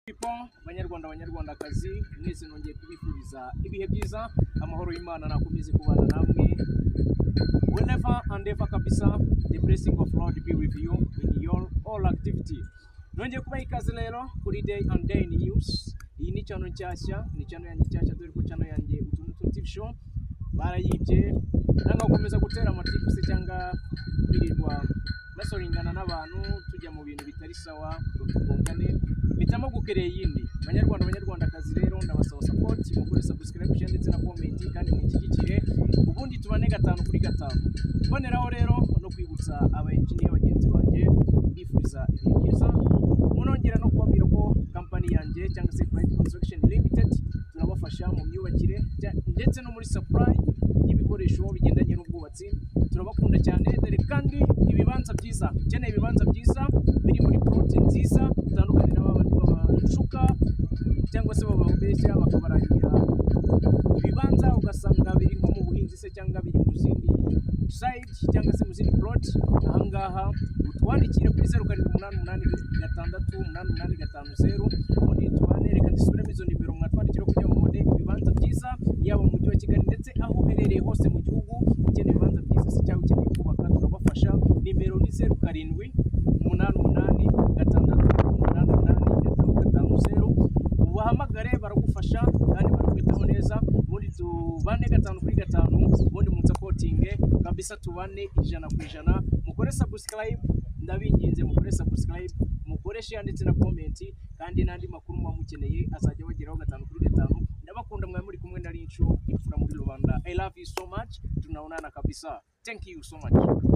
People banyarwandakazi mwese nongeye kubifuriza ibihe byiza amahoro y'Imana nakomeze kubana namwe whenever and ever kabisa. The blessing of Lord be with you in your all activity. Nongeye kubaha ikaze rero kuri Day and Day News. Iyi ni channel nshyashya, ni channel yanjye nshyashya, dore ko channel yanjye utuntu TV show barayibye nanga gukomeza gutera amatipsi cyangwa birirwa basoringana n'abantu tujya mu bintu bitari sawa tugongane bitamo gukereye yindi. Banyarwandakazi rero ndabasaba support mukore subscription ndetse na comment kandi mukigikire ubundi tubane 5 kuri 5. Boneraho rero no kwibutsa aba engineer bagenzi banjye bifuriza ibihe byiza, munongera no kubabwira ko company yanjye cyangwa se Pride Construction Limited turabafasha mu myubakire ndetse no muri supply y'ibikoresho bigendanye n'ubwubatsi. Turabakunda cyane dore kandi ibibanza byiza, cyane ibibanza byiza biri muri plot nziza bitandukanye n'abandi babashuka cyangwa se bababeshya bakabarangira ibibanza ugasanga biri nko mu buhinzi se cyangwa biri mu zindi side cyangwa se mu zindi plot. Ahangaha utwandikire kuri 0788688850 ubundi tubane. Reka ndisubiremo izo nimero mwatwandikira kugira ngo mubone ibibanza byiza yaba mu mujyi wa Kigali ndetse aho uherereye hose mu gihugu. Ukeneye ibibanza byiza se cyangwa ukeneye kubaka turabafasha. Nimero ni 0788688850 ubahamagare baragufasha kandi barakwitaho neza. Ubundi tubane 5 kuri 5 ubundi mu supporting kabisa tubane 100%. Mukore subscribe ndabinginze, mukore subscribe, mukore share ndetse na comment kandi nandi makuru mukeneye azajya bageraho 5 kuri 5. Ndabakunda mwe muri kumwe na Rincho imfura muri Rwanda. I love you so much. Tunaonana kabisa. Thank you so much.